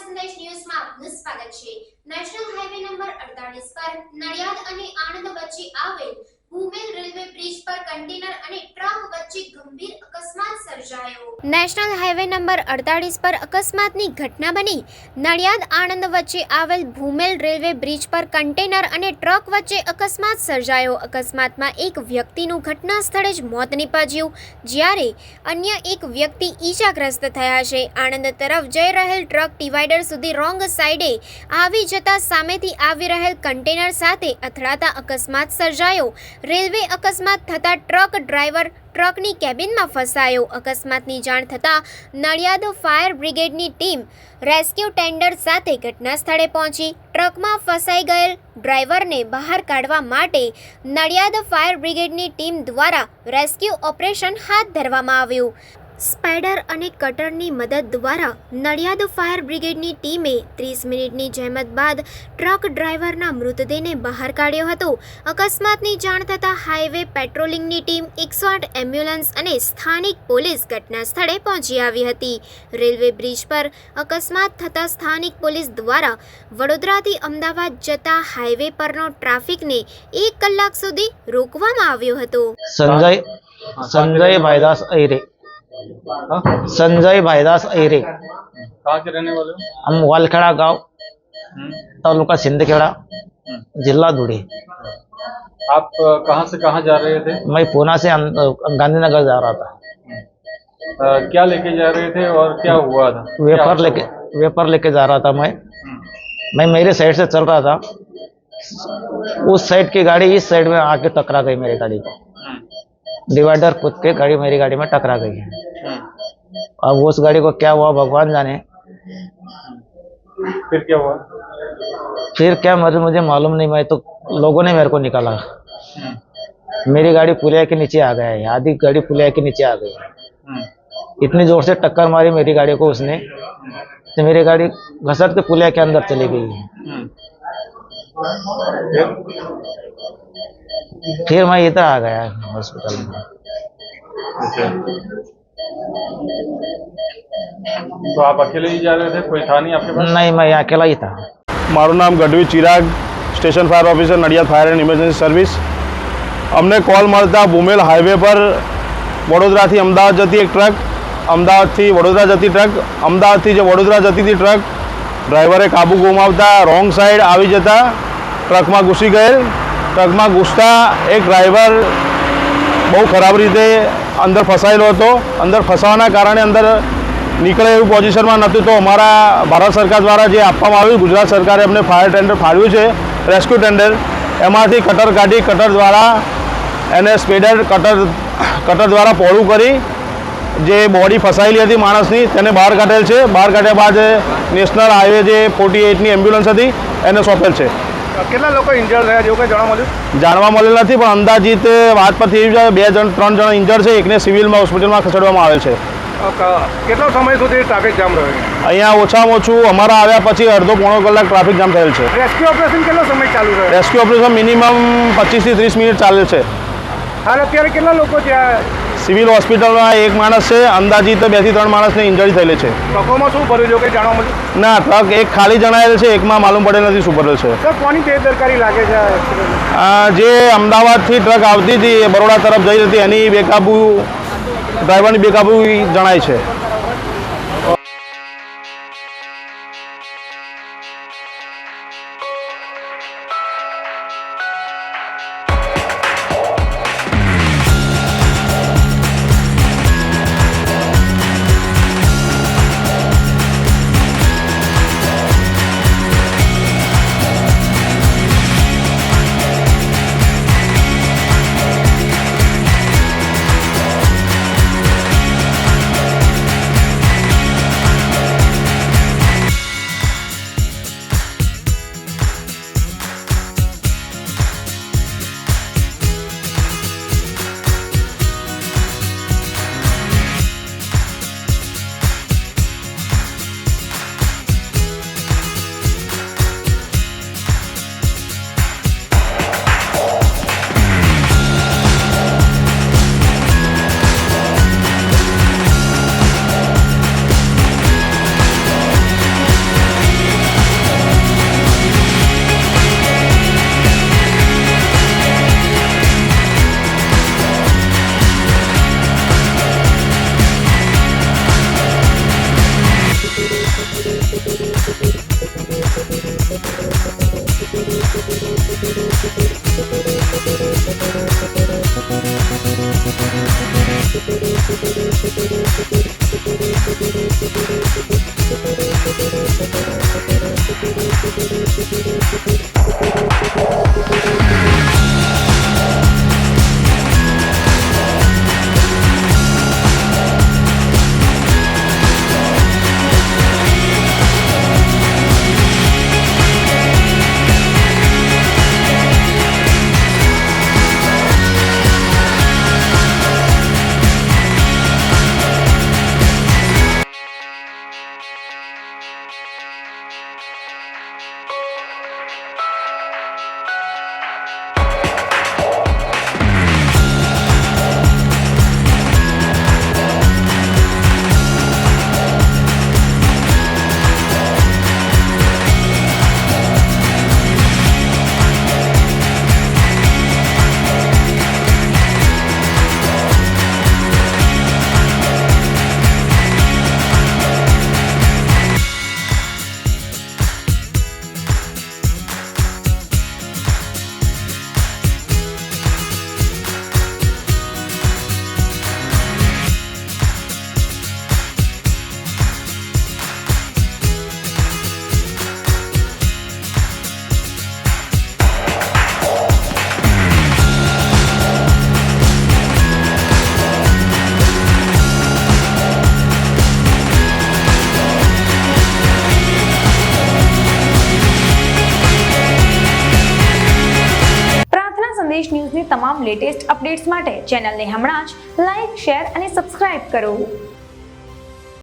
સંદેશ ન્યૂઝમાં આપનું સ્વાગત છે। નેશનલ હાઈવે નંબર 48 પર નડિયાદ અને આણંદ વચ્ચે આવેલ ભૂમેલ રેલવે બ્રિજ પર કન્ટેનર અને ટ્રક વચ્ચે ગંભીર અકસ્માત સર્જાયો। નેશનલ હાઈવે નંબર 48 પર અકસ્માતની ઘટના બની। નડિયાદ આણંદ વચ્ચે આવેલ ભૂમેલ રેલવે બ્રિજ પર કન્ટેનર અને ટ્રક વચ્ચે અકસ્માત સર્જાયો। અકસ્માતમાં એક વ્યક્તિનું ઘટના સ્થળે જ મોત નીપજ્યું, જ્યારે અન્ય એક વ્યક્તિ ઈજાગ્રસ્ત થયા છે। આણંદ તરફ જઈ રહેલ ટ્રક ડિવાઈડર સુધી રોંગ સાઈડે આવી જતા સામેથી આવી રહેલ કન્ટેનર સાથે અથડાતા અકસ્માત સર્જાયો। રેલવે અકસ્માત થતા ટ્રક ડ્રાઈવર ટ્રકની કેબિનમાં ફસાયો। અકસ્માતની જાણ થતાં નડિયાદ ફાયર બ્રિગેડની ટીમ રેસ્ક્યુ ટેન્ડર સાથે ઘટના સ્થળે પહોંચી ટ્રકમાં ફસાઈ ગયેલ ડ્રાઈવરને બહાર કાઢવા માટે નડિયાદ ફાયર બ્રિગેડની ટીમ દ્વારા રેસ્ક્યુ ઓપરેશન હાથ ધરવામાં આવ્યું। સ્પાઈડર અને કટરની મદદ દ્વારા નડિયાદ ફાયર બ્રિગેડની ટીમે 30 મિનિટની જહેમત બાદ ટ્રક ડ્રાઈવરના મૃતદેહને બહાર કાઢ્યો હતો। અકસ્માતની જાણ થતાં હાઈવે પેટ્રોલિંગની ટીમ 108 એમ્બ્યુલન્સ અને સ્થાનિક પોલીસ ઘટના સ્થળે પહોંચી આવી હતી। રેલવે બ્રિજ પર અકસ્માત થતાં સ્થાનિક પોલીસ દ્વારા વડોદરાથી અમદાવાદ જતા હાઈવે પરનો ટ્રાફિકને 1 કલાક સુધી રોકવામાં આવ્યો હતો। संजय भाईदास अहिरे। संजय भाईदास अहिरे। कहाँ के रहने वाले हो? हम वालखेड़ा गांव, तालुका सिंदखेड़ा, जिला धुड़ी। आप कहाँ से कहाँ जा रहे थे? मैं पूना से गांधीनगर जा रहा था। क्या लेके जा रहे थे और क्या हुआ था? वेपर लेके जा रहा था। मैं मेरे साइड से चल रहा था, उस साइड की गाड़ी इस साइड में आके टकरा गई मेरी गाड़ी को। डिवाइडर कूद के गाड़ी मेरी गाड़ी में टकरा गई है। अब उस गाड़ी को क्या हुआ भगवान जाने। फिर क्या हुआ? फिर क्या मुझे मालूम नहीं। मैं तो लोगों ने मेरे को निकाला। मेरी गाड़ी पुलिया के नीचे आ गया है, आधी गाड़ी पुलिया के नीचे आ गई। इतनी जोर से टक्कर मारी मेरी गाड़ी को उसने, तो मेरी गाड़ी घसट के पुलिया के अंदर चली गई है। फिर मैं इधर आ गया हॉस्पिटल में। तो आप अकेले ही जा रहे थे, कोई था नहीं आपके पास? नहीं, मैं अकेला ही था। मारू नाम Gadhvi Chirag, station fire officer Nadiad fire and emergency service. अमने कॉल मळता भूमेल हाईवे पर वडोदराथी अमदावाद जती एक ट्रक, अमदावादथी वडोदरा जती ट्रक, अमदावादथी जे वडोदरा जती थी ट्रक, ड्राइवरे काबू गुमावता रोंग साइड आवी जता ट्रक में घुसी गए। ट्रक में घुसता एक ड्राइवर बहु खराब रीते अंदर फसायेलो हतो। अंदर फसावाना कारणे अंदर निकळे एवं पोजिशन में नहोतुं। तो अमारा भारत सरकार द्वारा जे आपवामां आव्युं, गुजरात सरकारे अमने फायर टेंडर फाळव्युं छे, रेस्क्यू टेंडर, एमांथी कटर काढी कटर द्वारा एने स्पीडर कटर द्वारा पહોળું કરી જે બોડી ફસાયેલી હતી માણસની તેને બહાર કાઢેલ છે। બહાર કાઢ્યા બાદ નેશનલ હાઈવે જે 48 ની એમ્બ્યુલન્સ હતી એને સોંપેલ છે। કેટલા લોકો ઇન્જર્ડ થયા જેવું કંઈ જાણવા મળ્યું? જાણવા મળેલ નથી, પણ અંદાજિત વાત પરથી 2 જણ 3 જણ ઇન્જર્ડ છે, એકને સિવિલમાં હોસ્પિટલમાં ખસેડવામાં આવેલ છે। કેટલો સમય સુધી ટ્રાફિક જામ રહ્યો? અહીંયા ઓછામાં ઓછું અમારા આવ્યા પછી અડધો પોણો કલાક ટ્રાફિક જામ થયેલ છે। રેસ્ક્યુ ઓપરેશન કેટલો સમય ચાલુ રહ્યો? રેસ્ક્યુ ઓપરેશન મિનિમમ 25 થી 30 મિનિટ ચાલે છે। હાલ અત્યારે કેટલા લોકો ત્યાં? સિવિલ હોસ્પિટલમાં એક માણસ છે, અંદાજિત 2 થી 3 માણસને ઇન્જરી થયેલી છે। ટ્રકોમાં શું ભર્યું છે કંઈ જાણવા મળ્યું? ના, ટ્રક એક ખાલી જણાયેલ છે, એકમાં માલુમ પડેલ નથી શું ભરેલ છે। સર, કોની બેદરકારી લાગે છે? જે અમદાવાદથી ટ્રક આવતી હતી એ બરોડા તરફ જઈ હતી, એની બેકાબુ ડ્રાઈવરની બેકાબુ જણાય છે। સંદેશ ન્યૂઝની તમામ લેટેસ્ટ અપડેટ્સ માટે ચેનલને હમણાં જ લાઇક, શેર અને સબસ્ક્રાઇબ કરો.